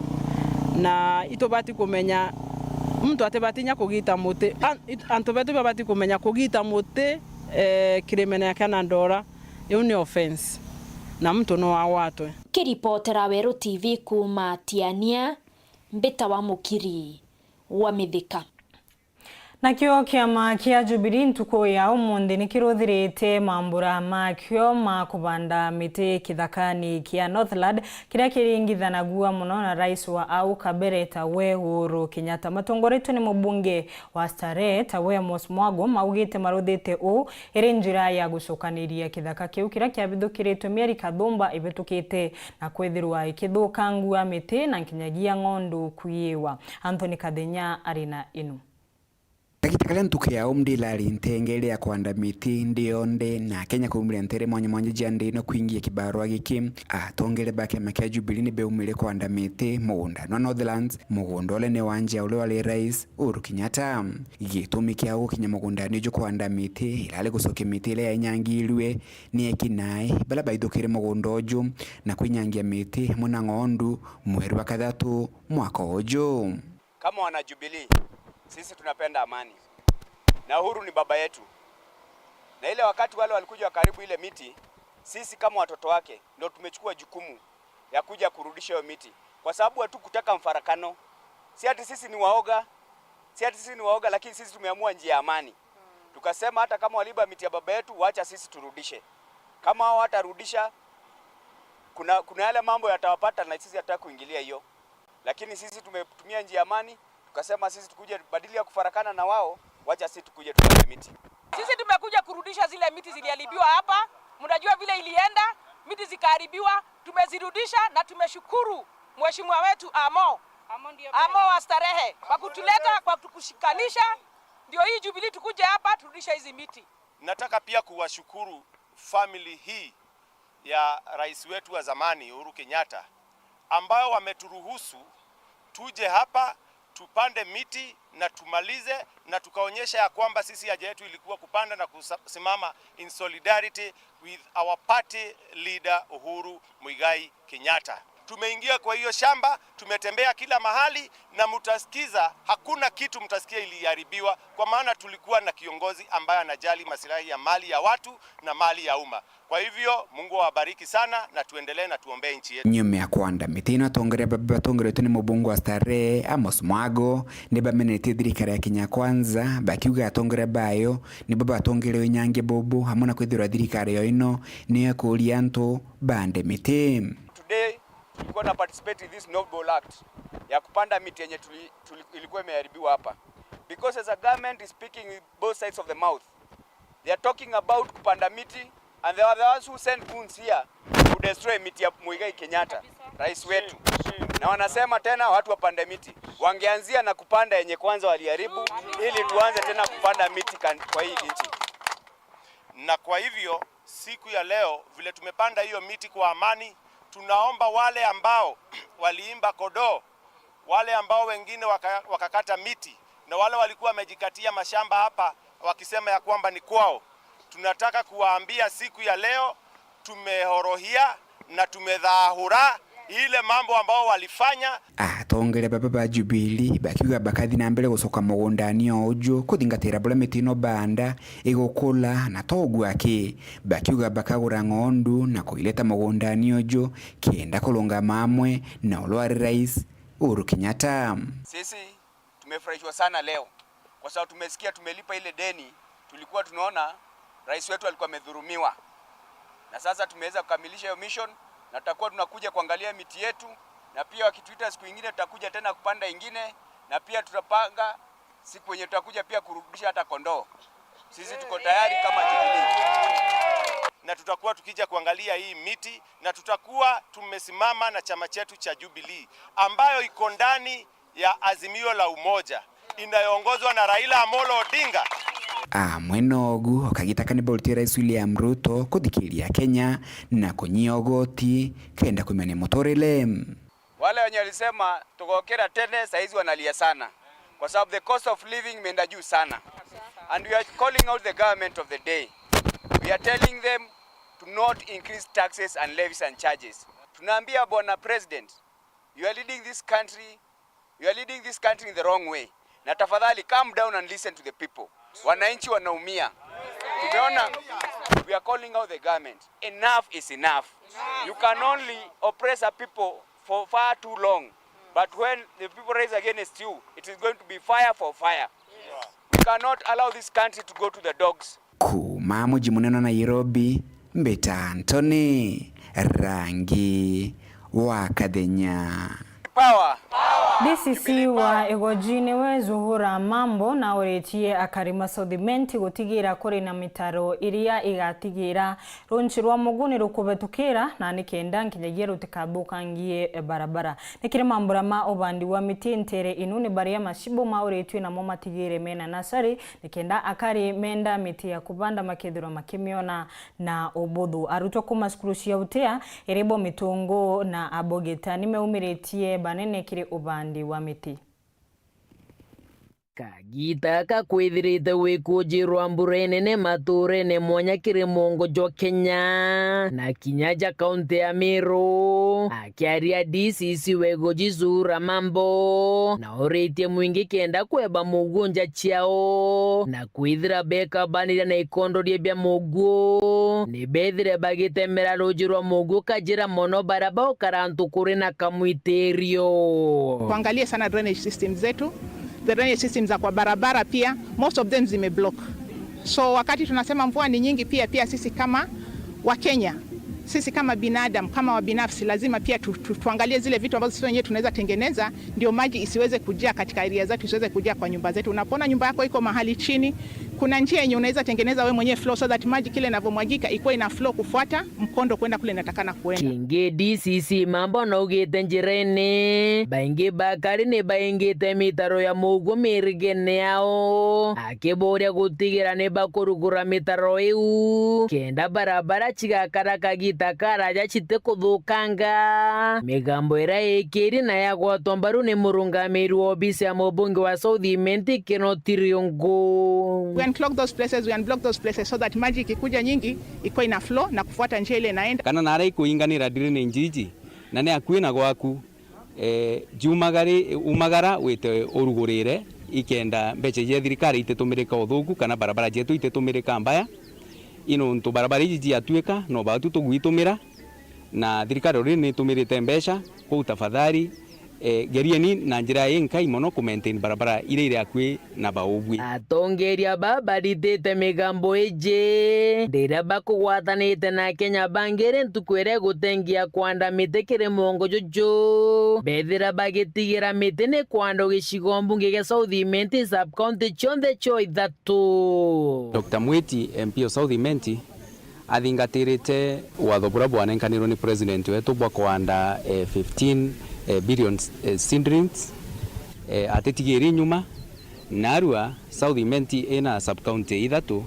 na itobati kumenya mtu atebatinya kugita muti anto betu babati kumenya kugita muti kiremene kana ndora iyo ni offense na mtu no awatwe. Kiripotera Weru TV kuma Tiania Mbeta wa Mukiri wa Mithika. Nakio kiama kia Jubilee ntuko ya umundi nikiruthirite mambura makio ma kubanda miti kithakani kia Northland kiria kiringithanagua muno na rais wa au kabere Thaa Uhuru Kenyatta. Matongoretwo ni mubunge wa Starehe Thaa Mosmwago maugite maruthite u iri njira ya gucukaniria kithaka kiu kiria kiabithukiritwe mieri kathumba ibetukite na kwithirwa ikithukangua miti na nkinyagia ng'ondu kuiwa. Anthony Kadenya arina inu. Takitakalia ntuke ya umdila rintengele ya kwanda miti ndionde na Kenya kumile ntere mwanya jande no kuingia kibarua giki atongele bake makia Jubilee ni beumile kwanda miti mugunda no Northlands mugundole ne wanje ule wale rais Uhuru Kenyatta gitumikia ukinya mugunda nijo kwanda miti ilale gusoke miti ile yanyangilwe ni ekinae bala baidukire mugundoju na kuinyangia miti muna ng'ondu mweri wa kathatu mwaka ojo. Kama wana Jubilee sisi tunapenda amani. Na Uhuru ni baba yetu. Na ile wakati wale walikuja karibu ile miti, sisi kama watoto wake ndio tumechukua jukumu ya kuja kurudisha hiyo miti. Kwa sababu watu kutaka mfarakano. Si ati sisi ni waoga, lakini sisi tumeamua njia ya amani. Tukasema hata kama waliba miti ya baba yetu, wacha sisi turudishe. Kama hao hatarudisha, kuna yale mambo yatawapata na sisi hataka kuingilia hiyo. Lakini sisi tumetumia njia ya amani. Tukasema sisi tukuje badili ya kufarakana na wao, wacha sisi tukuje tupande miti. Sisi tumekuja kurudisha zile miti ziliharibiwa hapa. Mnajua vile ilienda, miti zikaharibiwa, tumezirudisha na tumeshukuru mheshimiwa wetu Amo wa Starehe kwa kutuleta, kwa kushikanisha ndio hii Jubilee tukuje hapa turudisha hizi miti. Nataka pia kuwashukuru family hii ya rais wetu wa zamani Uhuru Kenyatta ambao wameturuhusu tuje hapa tupande miti na tumalize na tukaonyesha ya kwamba sisi haja yetu ilikuwa kupanda na kusimama in solidarity with our party leader Uhuru Muigai Kenyatta. Tumeingia kwa hiyo shamba, tumetembea kila mahali na mtasikiza hakuna kitu mtasikia iliharibiwa kwa maana tulikuwa na kiongozi ambaye anajali maslahi ya mali ya watu na mali ya umma. Kwa hivyo Mungu awabariki sana na tuendelee na tuombee nchi yetu. Nyume ya kwanda mitino tongere baba tongere tuni mubungu wa Starehe Amos Mwago ni baba menete thirikari ya Kenya Kwanza bakiuga tongere bayo ni baba tongere nyange bobo hamuna kwithira thirikari yo ino ni yakuria ntu bande miti. Today tulikuwa na participate in this noble act ya kupanda miti yenye ilikuwa imeharibiwa hapa, because as a government is speaking with both sides of the mouth. They are talking about kupanda miti and they are the ones who send goons here to destroy miti ya Muigai Kenyatta rais wetu. Na wanasema tena watu wapande miti, wangeanzia na kupanda yenye kwanza waliharibu ili tuanze tena kupanda miti kwa hii nchi. Na kwa hivyo siku ya leo vile tumepanda hiyo miti kwa amani, tunaomba wale ambao waliimba kodoo wale ambao wengine wakakata miti na wale walikuwa wamejikatia mashamba hapa wakisema ya kwamba ni kwao. Tunataka kuwaambia siku ya leo tumehorohia na tumedhahura ile mambo ambao walifanya. Atongere baba ba Jubilee bakiuga bakathi na mbere gucoka mugundani ojo kuthingatira bula mitino banda igukula na togu ake bakiuga bakagura ng'ondu na kuileta mugundani ojo kienda kulunga mamwe na ulwari rais Uhuru Kenyatta. Sisi tumefurahishwa sana leo kwa sababu tumesikia tumelipa ile deni. Tulikuwa tunaona rais wetu alikuwa amedhulumiwa, na sasa tumeweza kukamilisha hiyo mission, na tutakuwa tunakuja kuangalia miti yetu, na pia wakituita siku nyingine tutakuja tena kupanda ingine, na pia tutapanga siku yenye tutakuja pia kurudisha hata kondoo. Sisi tuko tayari kama Jubilee, na tutakuwa tukija kuangalia hii miti, na tutakuwa tumesimama na chama chetu cha Jubilee ambayo iko ndani ya azimio la umoja inayoongozwa na Raila Amolo Odinga. Mwenogu okagitaka ni bolti rais William Ruto kuthikiria Kenya na kunyogoti kenda kumene motorele. Wale wenye walisema tukokera tene saizi wanalia sana kwa sababu the cost of living imeenda juu sana, and we are calling out the government of the day. We are telling them to not increase taxes and levies and charges. Tunaambia bwana president, you are leading this country in the wrong way. Na tafadhali calm down and listen to the people. Wananchi wanaumia. Tumeona, we are calling out the government. Enough is enough. You can only oppress a people for far too long. But when the people raise against you, it is going to be fire for fire. We cannot allow this country to go to the dogs. Kuma muji munene Nairobi, Mbeta Anthony, rangi wa Kadenya. Power. DCC wa egojini we Zuhura Mambo na uretie akarima sodimenti gutigira kuri na mitaro iria igatigira runchirwa muguni rukubetukira na nikenda nkinyagiye rutikabukangiye barabara nikire mambura ma obandi wa mitintere inuni baria mashibo ma uretwe na momatigire mena nasari nikenda akari menda miti ya kubanda makethiro makimiona na obudhu aruto kuma skrushia utea erebo mitungo na abogeta nimeumiretie banene kire obandi wa miti. Kagita kakwithirite wikujirwa mburene maturene monya kirimongo jo Kenya na kinyaja kaunti ya Meru akiaria DCC wegoji Zuhura Mambo na oretie mwingi kenda kweba mugunja chiao na kwithira beka banira na ikondo bya mugu ni bethire bagitemera rujirwa mugu kajira mono baraba okarantu kuri na kamwiterio. Kuangalia sana drainage system zetu. The drainage systems za kwa barabara pia most of them zimeblock. So wakati tunasema mvua ni nyingi pia sisi kama wa Kenya, sisi kama binadamu, kama wabinafsi lazima pia tuangalie zile vitu ambazo sisi wenyewe tunaweza tengeneza ndio maji isiweze kujaa katika area zetu, isiweze kujaa kwa nyumba zetu. Unapoona nyumba yako iko mahali chini, kuna njia yenye unaweza tengeneza wewe mwenyewe flow so that maji kile inavyomwagika iko ina flow kufuata mkondo kwenda kule inatakana kuenda. Kinge DCC Mambo na ugete njirene baingi bakari ne baingite mitaro ya mugu mirigene yao akeboria gutigira ne bakurugura mitaro eu kenda barabara chigakara kagita karaja chite kuthukanga migambo ira ekeri na ya gwatombaru ne murungamiri obisi ya mubunge wa South Imenti Kenotiriongo. We unclog those places, we unblock those places so that maji ikikuja nyingi iko ina flow na kufuata njia ile inaenda. Kana nare kuinganira drainage njiji na ne akwina gwaku umagara wite urugurire ikenda mbeche je thirikari itetumirika uthuku kana barabara jetu itetumirika mbaya ino ntu barabara iji atuika no batu tugwitumira na thirikari uri ni tumirite mbecha kwa tafadhali gerieni na njira yenka imono ku maintain barabara ile akwe na baubwi atongeria babaritete migambo eje ndira bakugwatanite na Kenya bangere ntukwere gutengia kwanda mite kirimongo jojo bethira bagitigira mite ne kwanda gicigo mbunge ge South Imenti sub county chonde cho ithatu. Dr. Mwiti MP South Imenti athingatirite watho bura bwanenkanirwo ni president wetu bwa kwanda 15 billion seedlings atetigiri nyuma narua South Imenti ina sub county ithatu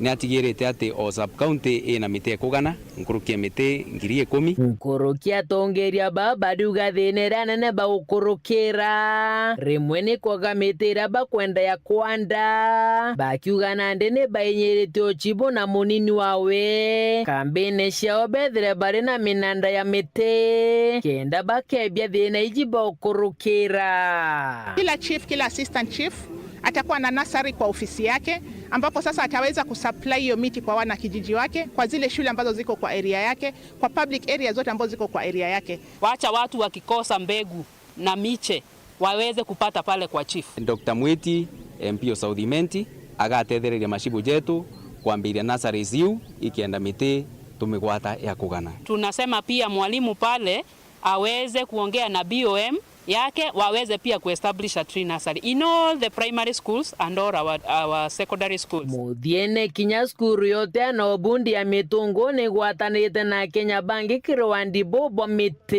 ni atigirite ati o sub county ina mite kugana nkurukia mite 10,000 nkurukia tongeria baba duga thinera nene ba ukurukira rimwe ni kwaga mitira ba kwenda ya kwanda bakiuga nande ne bainyirite ochibo na munini wawe kambine ciao bethere bari na minanda ya mite kenda bakebia thina iji ba ukurukira. Kila chief, kila assistant chief atakuwa na nasari kwa ofisi yake, ambapo sasa ataweza kusupply hiyo miti kwa wana kijiji wake, kwa zile shule ambazo ziko kwa area yake, kwa public area zote ambazo ziko kwa area yake. Wacha watu wakikosa mbegu na miche waweze kupata pale kwa chief. Dr. Mwiti MP South Imenti agatethereria mashibu jetu kuambiria nasari ziu ikienda miti tumegwata ya kugana. Tunasema pia mwalimu pale aweze kuongea na BOM yake waweze pia kuestablish a tree nursery in all the primary schools and all our secondary schools. Muthiene kinya skuru yote na obundi ya mitungo ni gwatanite na Kenya Bangi kirwandi bobo miti.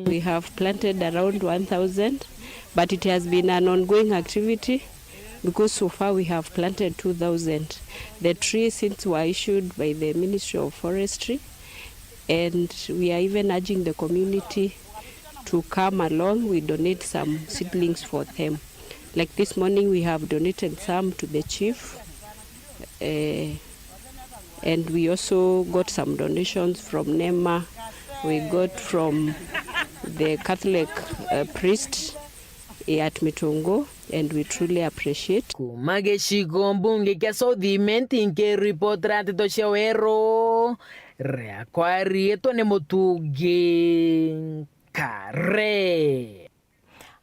We have planted around 1,000, but it has been an ongoing activity because so far we have planted 2,000. The trees since were issued by the Ministry of Forestry, and we are even urging the community to come along. We donate some seedlings for them. Like this morning we have donated some to the chief, and we also got some donations from NEMA. We got from the Catholic priest at Mitongo, and we truly appreciate. Kumageshigo mbunge kia South Imenti nke report ratito cia Weru rea kwari eto ne mutugi kare.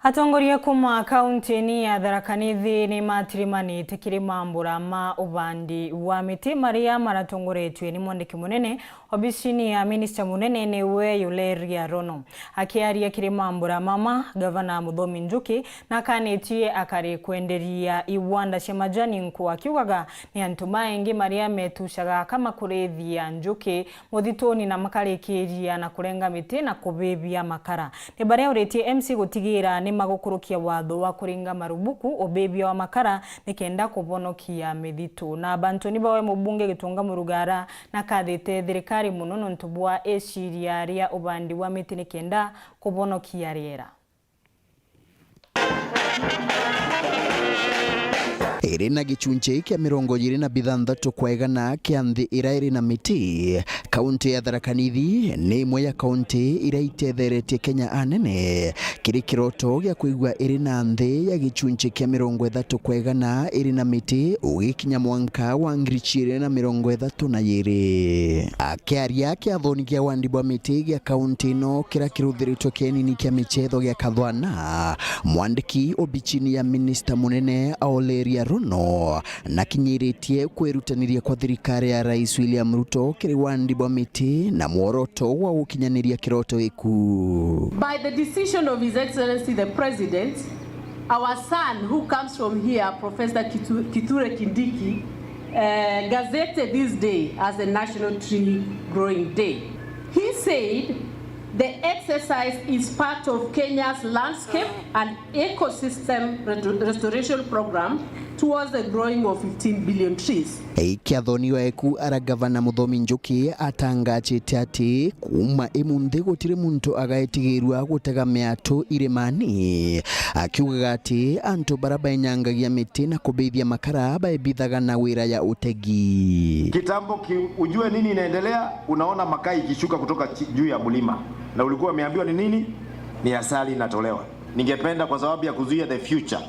Atongoria kuma kaunti ya Tharaka Nithi ni matirimanite kiri mambura ma ubandi wa miti maria maratongoretwe ni mwandiki munene obisini ya minister munene ni URETERI Rono akiaria kiri mambura mama gavana Muthomi Njuki na kanetie akari kwenderia iwanda cia majani nku akiugaga ni antuma ingi maria metushaga kama kurethia Njuki muthitoni na makarikiria na kurenga miti na kubebia makara ni baria uretie MC gutigira ni magukurukia watho wa kuringa marubuku obebia wa makara nikenda kubonokia mithito na bantu ni bawe mubunge Gitunga Murugara na kathite thirikari muno ntubwa eciria ria ubandi wa miti nikenda kubonokia riera. Irina gichunche kia 26 kwegana kia nthi irairi na miti. Kaunti ya Tharaka Nithi ni imwe ya kaunti iraitetheretie Kenya anene. Kiri kiroto gia kuigwa irina nthi ya gichunche kia 30 kwegana irina miti ugikinya mwanka wa 2032. Akiaria kia thoni kia wandibwa miti gia kaunti no kira kiruthiritwo kienini kia michetho gia Kathwana mwandiki obichini ya minister munene URETERI Rono na kinyiritie kwirutaniria kwa thirikari ya Rais William Ruto kiri wandibwa miti na mworoto wa ukinyaniria kiroto iku. By the decision of His Excellency the President, our son who comes from here, Professor Kithure Kindiki, gazetted this day as a National Tree Growing Day. He said the exercise is part of Kenya's landscape and ecosystem restoration program towards the growing of 15 billion trees. Kiathoni weku ara gavana Muthomi Njuki atangachite ati kuma imunthi gutire muntu agaetigirwa gutega miatu iremani akiuga ati antu baraba inyangagia miti na kubithia makara baebithaga na wira ya utegi. Kitambo ujue nini inaendelea, unaona makaa ikishuka kutoka juu ya mlima na ulikuwa umeambiwa ni nini? Ni asali inatolewa. Ningependa kwa sababu ya kuzuia the future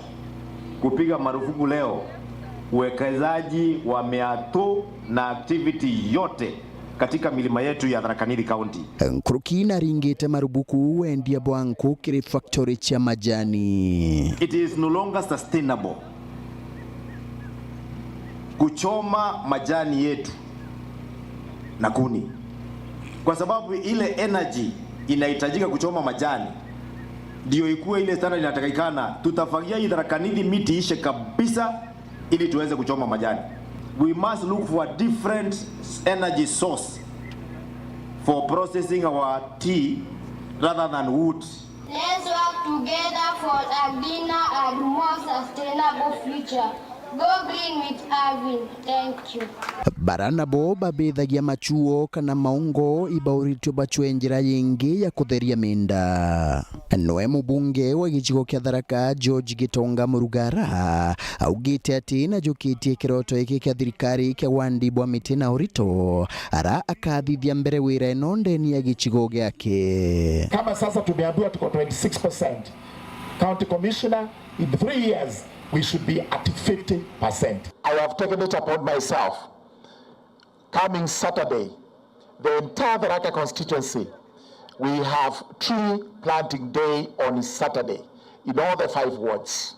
kupiga marufuku leo uwekezaji wa miatu na activity yote katika milima yetu ya Tharaka Nithi County. Nkuruki na ringite marubuku wendia bwanku kiri factory cha majani. It is no longer sustainable kuchoma majani yetu na kuni, kwa sababu ile energy inahitajika kuchoma majani ndio ikuwe ile standard inatakikana. Tutafagia hii Tharaka Nithi miti ishe kabisa ili tuweze kuchoma majani. We must look for a different energy source for processing our tea rather than wood. Let's work together for a greener and more sustainable future. Go green with Arvin. Thank you. Barana bo babithagia machuo kana maungo ibauritio bachwe njira yingi ya kutheria minda. Noe mubunge wa gicigo kia Tharaka George Gitonga Murugara augite ati na jukitie kiroto iki kia thirikari kia wandibwa miti na urito ara akathithia mbere wira ino ndeni ya gicigo giake. Kama sasa tumeambiwa tuko 26%. County Commissioner, in 3 years we should be at 50%. I have taken it upon myself. Coming Saturday, the entire Tharaka constituency, we have tree planting day on Saturday in all the 5 wards.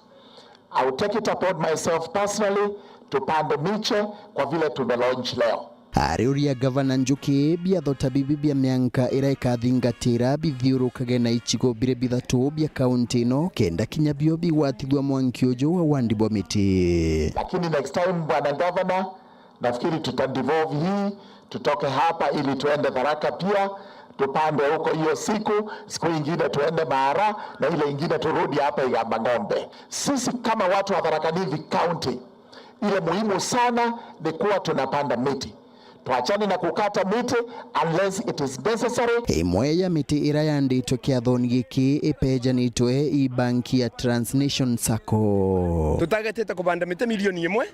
I will take it upon myself personally to panda miche kwa vile tumelaunch leo. Ariuria Governor Njuki biathota bibi bia mianka iraika thingatira bithiurukage na ichigo bire bithatu bia kaunti no kenda kinya bio biwatithwa mwankiojo wa wandibwa miti. Lakini next time bwana governor, nafikiri tutadevolve hii tutoke hapa ili tuende Tharaka pia tupande huko hiyo siku nyingine tuende Mara na ile nyingine turudi hapa Igamba Ng'ombe. Sisi kama watu wa Tharaka Nithi County, ile muhimu sana ni kuwa tunapanda miti. Tuachane na kukata miti unless it is necessary. Imwe ya miti irayanditwe kiathoni giki ipejanitwe ibanki ya Transnation Sacco. Tutagetete kubanda miti milioni 1.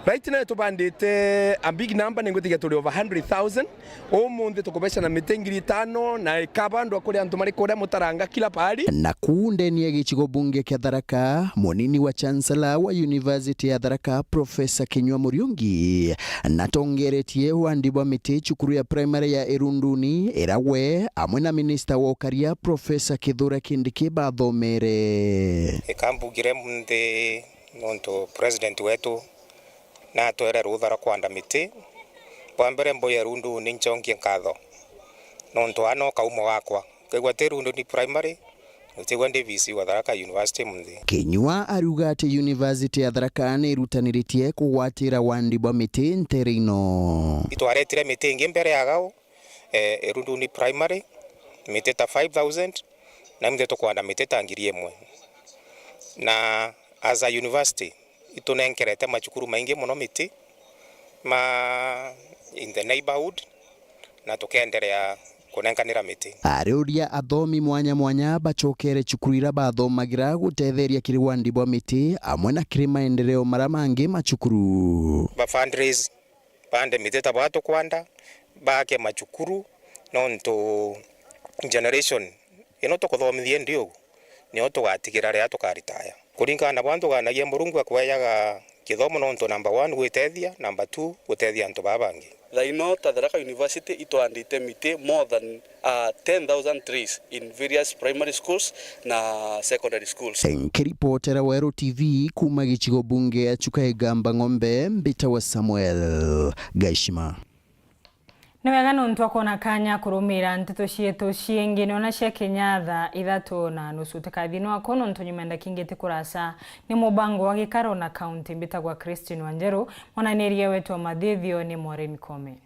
Right now tubandite a big number ningotiga tuli over 100,000. Omunde tukobesha na miti 5,000 na ikabandwa kuri antu mari kore mutaranga kila pahali. Na kuundeni ya gicigo bunge kia Tharaka munini wa chancellor wa University ya Tharaka Professor Kinyua Muriungi natongeretie wandibwa miti chukuru ya primary ya Irunduni irawe amwe na minister wa ukaria Professor Kithure Kindiki bathomere. Ikambugire munde nonto president wetu na twere ruthara kwanda miti bwambere mboya rundu ni nchongie nkatho nonto ano kaumo wakwa kegwate rundu ni primary utigwa ndi VC wa Tharaka University munthi. Kinyua aruga ati University ya Tharaka ni rutaniritie kugwatira wandibwa miti nterino. Itwaretire miti ingi mbere yagao rundu ni primary miti ta 5,000 na mthi tukwanda miti ta 1,000 na as a university itunenkerete machukuru maingi muno miti in the neighborhood na tukenderea kunenkanira miti. Ariuria athomi mwanya mwanya bachokere chukurira bathomagira gutetheria kiri wandibwa miti amwe na kiri maendeleo mara mangi machukuru. Ba fundraise pande miti ta batu kwanda bake machukuru nonto generation ino tukuthomithie ndio ni tugatigira ria tukaritaya kuringana bantu ganagia Murungu akwayaga kithomo nonto number 1 gwitethia, number 2 gutethia antu babangi. Thaino Tharaka University itwandite miti more than 10,000 trees in various primary schools na secondary schools. Nkiripotera Weru TV kuma gicigo bunge ya Igamba Ng'ombe mbita wa Samuel Gaishima. Niwega nuntu akona kanya kurumira nteto cietu ciengine ona cia Kinyatha 3:30 tikathino akono ntu nyumenda kingete kurasa ni mubango wa gikaro na county mbitagwa Christine Wanjeru mwananeria wetu wa mathithio ni Maureen Kome.